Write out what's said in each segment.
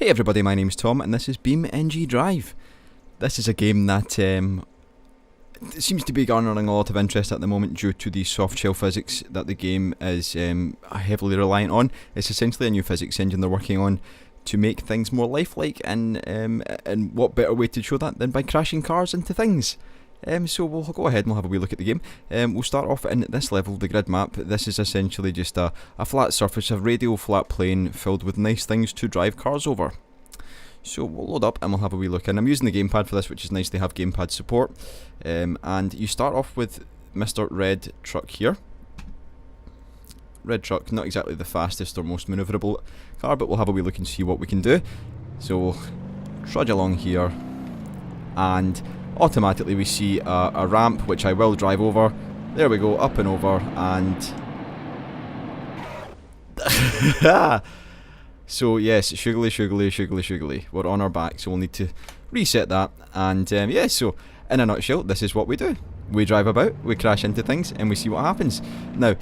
Hey everybody, my name's Tom and this is BeamNG Drive. This is a game that seems to be garnering a lot of interest at the moment due to the soft shell physics that the game is heavily reliant on. It's essentially a new physics engine they're working on to make things more lifelike, and what better way to show that than by crashing cars into things. So we'll go ahead and we'll have a wee look at the game. We'll start off in this level, the grid map. This is essentially just a flat surface, a radial flat plane filled with nice things to drive cars over. So we'll load up and we'll have a wee look in. I'm using the gamepad for this, which is nice, they have gamepad support. And you start off with Mr. Red Truck here. Red Truck, not exactly the fastest or most manoeuvrable car, but we'll have a wee look and see what we can do. So we'll trudge along here, and automatically we see a ramp which I will drive over. There we go, up and over, and so yes, sugarly, we're on our back, so we'll need to reset that. And yeah, so in a nutshell, this is what we do. We drive about, we crash into things, and we see what happens. Now,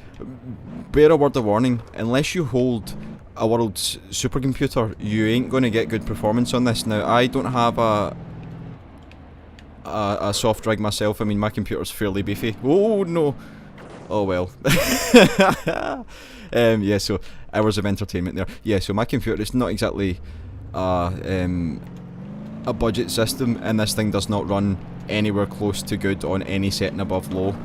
bear a word of warning, unless you hold a world's supercomputer, you ain't going to get good performance on this. Now, I don't have a soft rig myself. I mean, my computer's fairly beefy. Oh no! Oh well. Yeah, so hours of entertainment there. Yeah, so my computer is not exactly a budget system, and this thing does not run anywhere close to good on any setting above low.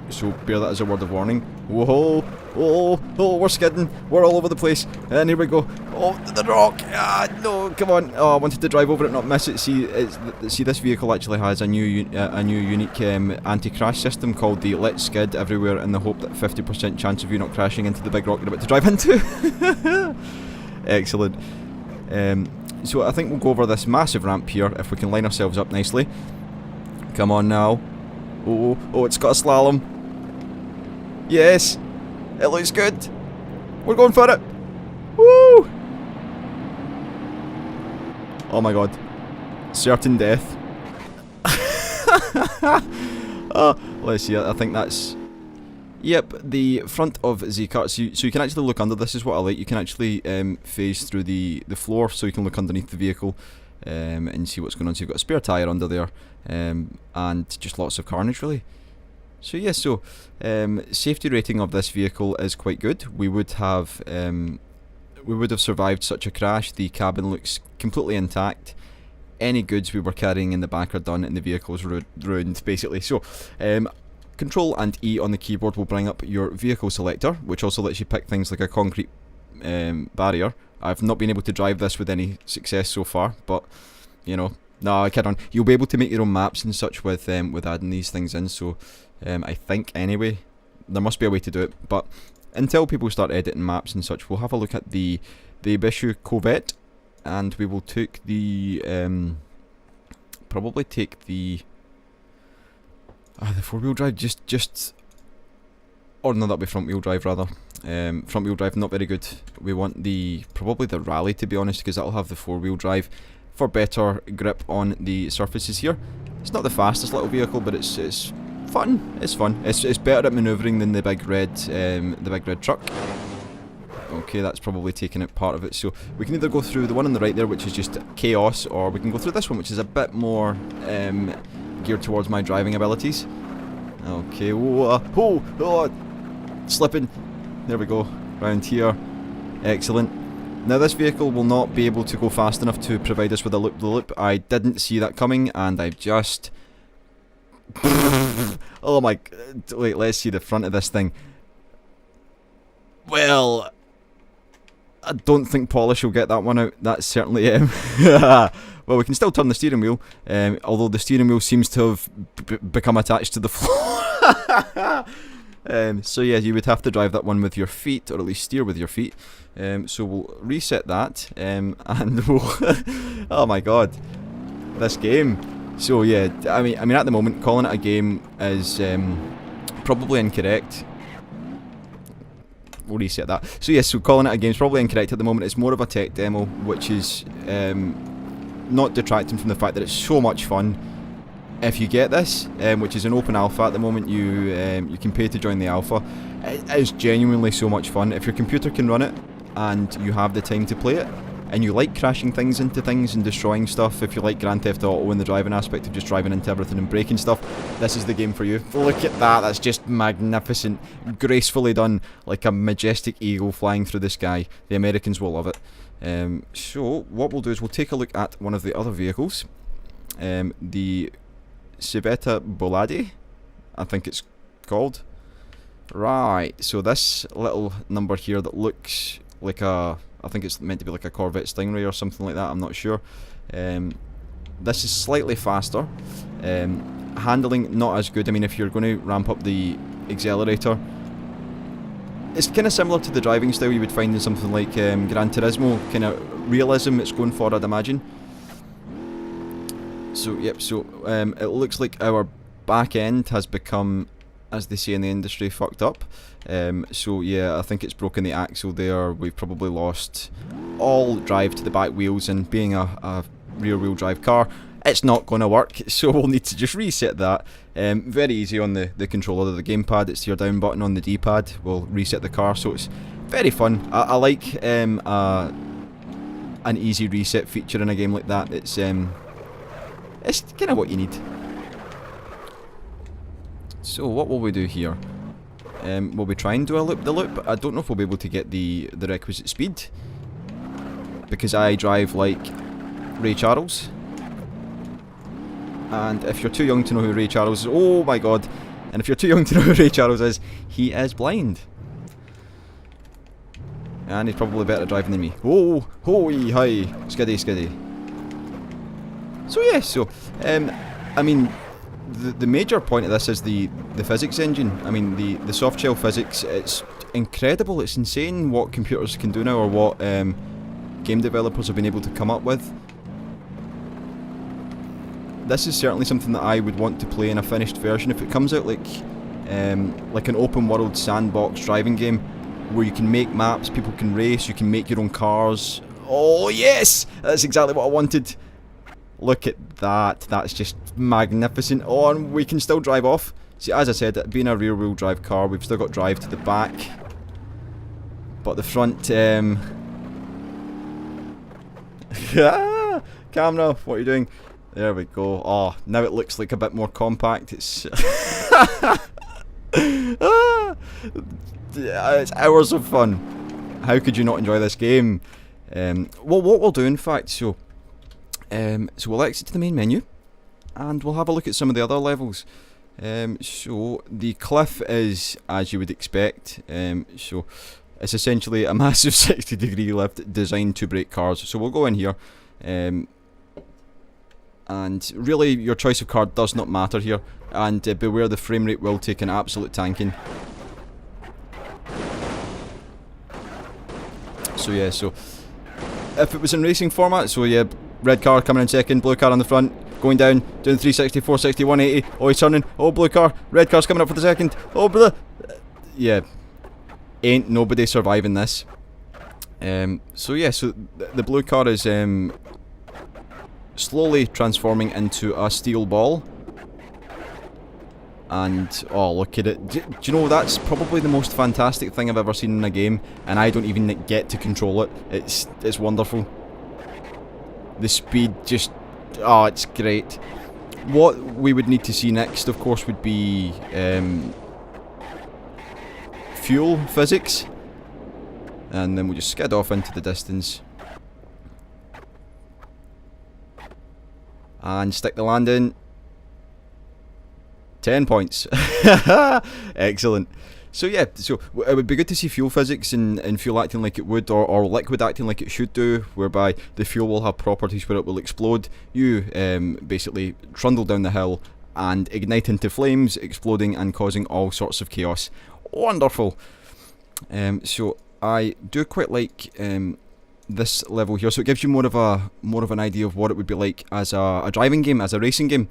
So bear that as a word of warning. Whoa! Oh, we're skidding. We're all over the place. And here we go. Oh, the rock! Ah, no, come on. Oh, I wanted to drive over it, not miss it. See, this vehicle actually has a new unique anti-crash system called the Let's Skid Everywhere in the hope that 50% chance of you not crashing into the big rock you're about to drive into. Excellent. So I think we'll go over this massive ramp here if we can line ourselves up nicely. Come on now. Oh, it's got a slalom. Yes, it looks good. We're going for it. Woo! Oh my god. Certain death. Let's see, I think that's... Yep, the front of the car. So you can actually look under. This is what I like. You can actually phase through the floor, so you can look underneath the vehicle and see what's going on. So you've got a spare tyre under there, and just lots of carnage really. So yeah, so safety rating of this vehicle is quite good. We would have survived such a crash. The cabin looks completely intact. Any goods we were carrying in the back are done, and the vehicle is ruined basically. So Control and E on the keyboard will bring up your vehicle selector, which also lets you pick things like a concrete barrier. I've not been able to drive this with any success so far, but you know, no, I kid on. You'll be able to make your own maps and such with adding these things in. So I think anyway, there must be a way to do it. But until people start editing maps and such, we'll have a look at the Bishu Corvette, and we will take the probably take the 4-wheel drive. Just or no, that'll be front wheel drive rather. Front wheel drive not very good. We want probably the Rally, to be honest, because that'll have the 4-wheel drive for better grip on the surfaces here. It's not the fastest little vehicle, but it's fun. It's fun. It's better at manoeuvring than the big red truck. Okay, that's probably taken out part of it. So we can either go through the one on the right there, which is just chaos, or we can go through this one, which is a bit more geared towards my driving abilities. Okay, oh, slipping. There we go, round here. Excellent. Now this vehicle will not be able to go fast enough to provide us with a loop-the-loop. I didn't see that coming, and I've just... Oh my... Wait, let's see the front of this thing. Well, I don't think polish will get that one out. That's certainly... Well, we can still turn the steering wheel, although the steering wheel seems to have become attached to the floor. So yeah, you would have to drive that one with your feet, or at least steer with your feet. So we'll reset that, and we'll... Oh my god, this game. So yeah, I mean at the moment, calling it a game is probably incorrect. We'll reset that. So yes, so calling it a game is probably incorrect at the moment. It's more of a tech demo, which is not detracting from the fact that it's so much fun. If you get this, which is an open alpha at the moment, you can pay to join the alpha. It is genuinely so much fun. If your computer can run it and you have the time to play it, and you like crashing things into things and destroying stuff, if you like Grand Theft Auto and the driving aspect of just driving into everything and breaking stuff, this is the game for you. Look at that, that's just magnificent, gracefully done, like a majestic eagle flying through the sky. The Americans will love it. So what we'll do is we'll take a look at one of the other vehicles, the Civetta Bolade, I think it's called. Right, so this little number here that looks like a, I think it's meant to be like a Corvette Stingray or something like that, I'm not sure. This is slightly faster. Handling not as good. I mean, if you're going to ramp up the accelerator, it's kind of similar to the driving style you would find in something like Gran Turismo, kind of realism it's going for, I'd imagine. So, yep, so it looks like our back end has become, as they say in the industry, fucked up. So yeah, I think it's broken the axle there. We've probably lost all drive to the back wheels, and being a rear wheel drive car, it's not going to work, so we'll need to just reset that. Very easy on the controller of the gamepad. It's your down button on the D-pad will reset the car, so it's very fun. I like an easy reset feature in a game like that. It's kind of what you need. So what will we do here? Will we try and do a loop-the-loop? I don't know if we'll be able to get the requisite speed, because I drive like Ray Charles. And if you're too young to know who Ray Charles is, oh my god, and if you're too young to know who Ray Charles is, he is blind. And he's probably better at driving than me. Oh, hoi, hi, skiddy, skiddy. So yeah, so, I mean, the major point of this is the physics engine. I mean, the soft shell physics, it's incredible, it's insane what computers can do now, or what game developers have been able to come up with. This is certainly something that I would want to play in a finished version. If it comes out like an open world sandbox driving game where you can make maps, people can race, you can make your own cars. Oh yes! That's exactly what I wanted. Look at that, that's just magnificent. Oh, and we can still drive off. See, as I said, being a rear wheel drive car, we've still got drive to the back. But the front, camera, what are you doing? There we go. Oh, now it looks like a bit more compact. It's it's hours of fun. How could you not enjoy this game? Well, what we'll do, in fact, so we'll exit to the main menu, and we'll have a look at some of the other levels. So the cliff is as you would expect. So it's essentially a massive 60-degree lift designed to break cars. So we'll go in here. And really, your choice of car does not matter here, and beware the frame rate will take an absolute tanking. So yeah, so if it was in racing format, so yeah, red car coming in second, blue car on the front, going down, doing 360, 460, 180, oh he's turning, oh blue car, red car's coming up for the second, oh blue, yeah, ain't nobody surviving this. So yeah, so the blue car is slowly transforming into a steel ball, and oh look at it. Do you know, that's probably the most fantastic thing I've ever seen in a game, and I don't even get to control it. It's wonderful. The speed just, oh, it's great. What we would need to see next, of course, would be fuel physics, and then we'll just skid off into the distance and stick the landing. 10 points. Excellent. So yeah, so it would be good to see fuel physics and fuel acting like it would, or liquid acting like it should do, whereby the fuel will have properties where it will explode. You basically trundle down the hill and ignite into flames, exploding and causing all sorts of chaos. Wonderful. So I do quite like this level here, so it gives you more of an idea of what it would be like as a driving game, as a racing game.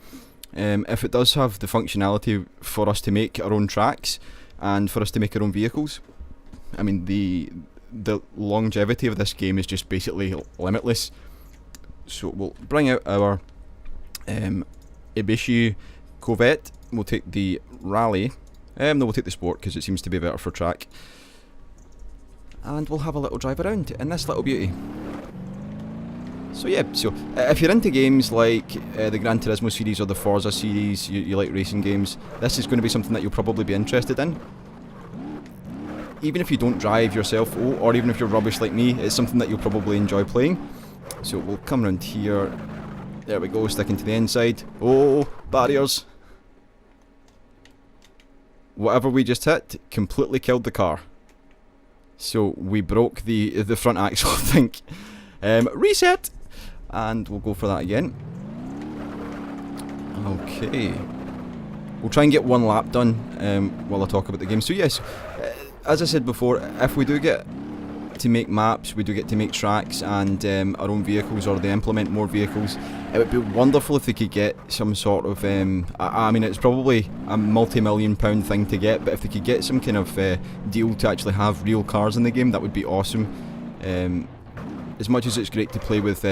If it does have the functionality for us to make our own tracks and for us to make our own vehicles, I mean the longevity of this game is just basically limitless. So we'll bring out our Ibishi Corvette. We'll take the Rally. No, we'll take the Sport because it seems to be better for track. And we'll have a little drive around in this little beauty. So yeah, so if you're into games like the Gran Turismo series or the Forza series, you like racing games, this is going to be something that you'll probably be interested in. Even if you don't drive yourself, or even if you're rubbish like me, it's something that you'll probably enjoy playing. So we'll come around here. There we go, sticking to the inside. Oh, barriers. Whatever we just hit completely killed the car. So we broke the front axle, I think. Reset! And we'll go for that again. Okay. We'll try and get one lap done while I talk about the game. So yes, as I said before, if we do get to make maps, we do get to make tracks and our own vehicles, or they implement more vehicles, it would be wonderful if they could get some sort of, I mean, it's probably a multi-million pound thing to get, but if they could get some kind of deal to actually have real cars in the game, that would be awesome. As much as it's great to play with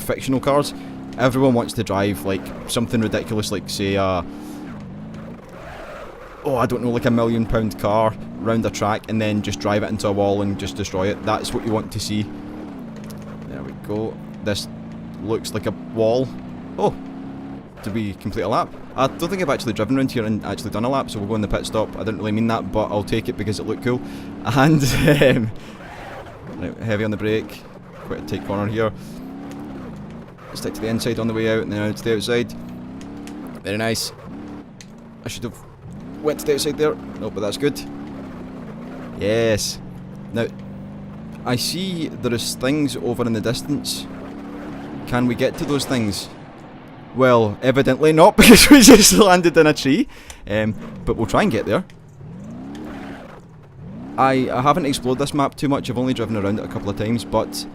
fictional cars, everyone wants to drive like something ridiculous, like say I don't know, like a £1 million car round a track and then just drive it into a wall and just destroy it. That's what you want to see. There we go. This looks like a wall. Oh, did we complete a lap? I don't think I've actually driven around here and actually done a lap, so we'll go in the pit stop. I didn't really mean that, but I'll take it because it looked cool. And right, heavy on the brake. Quite a tight corner here. Stick to the inside on the way out and then out to the outside. Very nice. I should have went to the outside there. No, but that's good. Yes. Now, I see there is things over in the distance. Can we get to those things? Well, evidently not, because we just landed in a tree. But we'll try and get there. I haven't explored this map too much. I've only driven around it a couple of times, but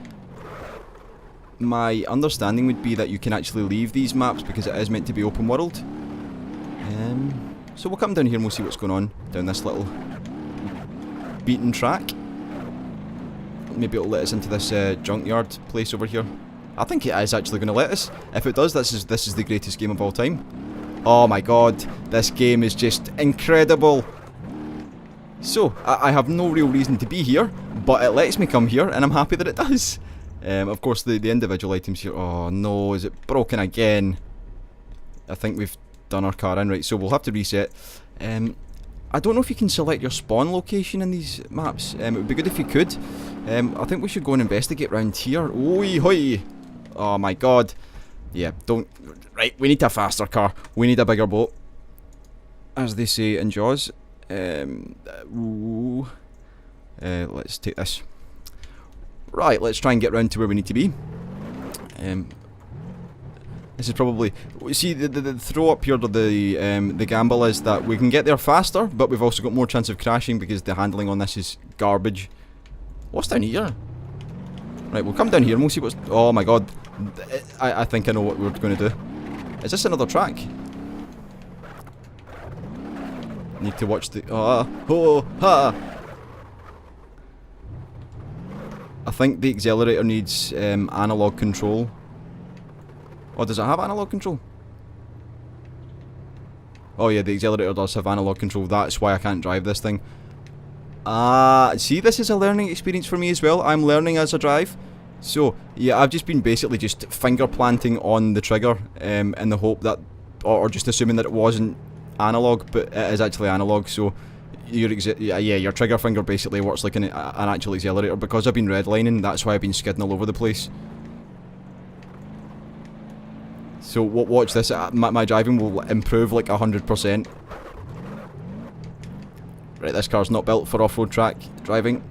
my understanding would be that you can actually leave these maps because it is meant to be open world. So we'll come down here and we'll see what's going on down this little beaten track. Maybe it'll let us into this junkyard place over here. I think it is actually going to let us. If it does, this is the greatest game of all time. Oh my god, this game is just incredible. So, I have no real reason to be here, but it lets me come here, and I'm happy that it does. Of course, the individual items here. Oh no, is it broken again? I think we've done our car in, right, so we'll have to reset. I don't know if you can select your spawn location in these maps. It would be good if you could. I think we should go and investigate around here. Oi hoi! Oh my god. Yeah, don't... Right, we need a faster car. We need a bigger boat. As they say in Jaws. Let's take this. Right, let's try and get round to where we need to be. This is probably... See, the throw up here to the gamble is that we can get there faster, but we've also got more chance of crashing because the handling on this is garbage. What's down here? Right, we'll come down here and we'll see what's... Oh my god. I think I know what we're going to do. Is this another track? Need to watch the... I think the accelerator needs analog control. Oh, does it have analog control? Oh yeah, the accelerator does have analog control. That's why I can't drive this thing. See, this is a learning experience for me as well. I'm learning as I drive. So, yeah, I've just been basically just finger planting on the trigger in the hope that... Or just assuming that it wasn't analog, but it is actually analog, so... your trigger finger basically works like an actual accelerator. Because I've been redlining, that's why I've been skidding all over the place. So watch this, my driving will improve like 100%. Right, this car's not built for off-road track driving.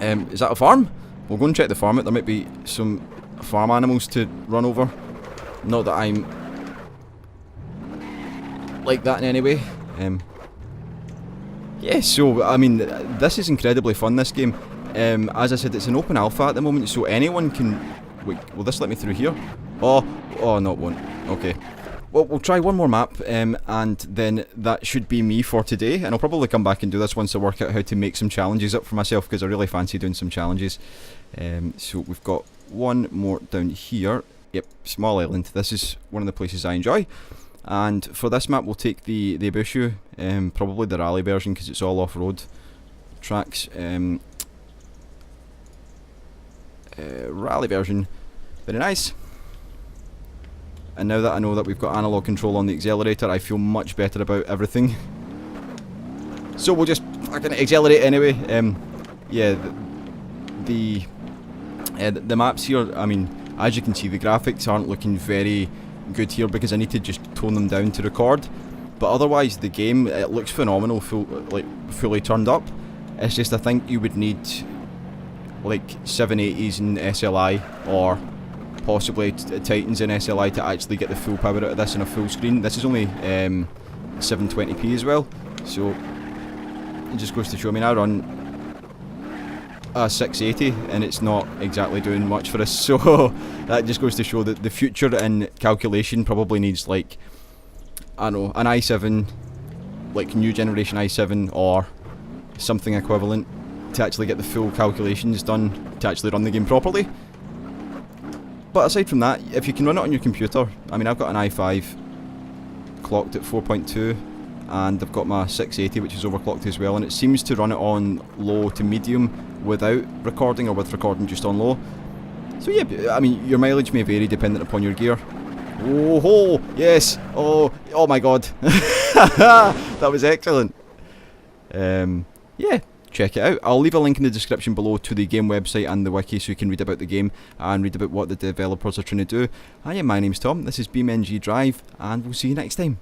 Is that a farm? We'll go and check the farm out. There might be some farm animals to run over. Not that I'm like that in any way. Yeah, so, I mean, this is incredibly fun, this game. As I said, it's an open alpha at the moment, so anyone can... Wait, will this let me through here? Oh, no, it won't. Okay. Well, we'll try one more map, and then that should be me for today. And I'll probably come back and do this once I work out how to make some challenges up for myself, because I really fancy doing some challenges. So we've got one more down here. Yep, small island. This is one of the places I enjoy. And for this map, we'll take the Bushu, probably the rally version, because it's all off-road tracks. rally version. Very nice. And now that I know that we've got analog control on the accelerator, I feel much better about everything. So we'll just fucking accelerate anyway. Yeah, the maps here, I mean, as you can see, the graphics aren't looking very good here because I need to just tone them down to record. But otherwise, the game, it looks phenomenal, fully turned up. It's just I think you would need like 780s in SLI or possibly Titans in SLI to actually get the full power out of this in a full screen. This is only 720p as well, so it just goes to show. I mean, I run a 680 and it's not exactly doing much for us, so that just goes to show that the future in calculation probably needs, like, I don't know, an i7, like new generation i7 or something equivalent to actually get the full calculations done to actually run the game properly. But aside from that, if you can run it on your computer, I mean, I've got an i5 clocked at 4.2 and I've got my 680 which is overclocked as well, and it seems to run it on low to medium without recording or with recording just on low. So yeah, I mean, your mileage may vary dependent upon your gear. Oh ho, yes, oh my god. That was excellent. Yeah, check it out. I'll leave a link in the description below to the game website and the wiki so you can read about the game and read about what the developers are trying to do. Hi, my name's Tom, this is BeamNG Drive, and we'll see you next time.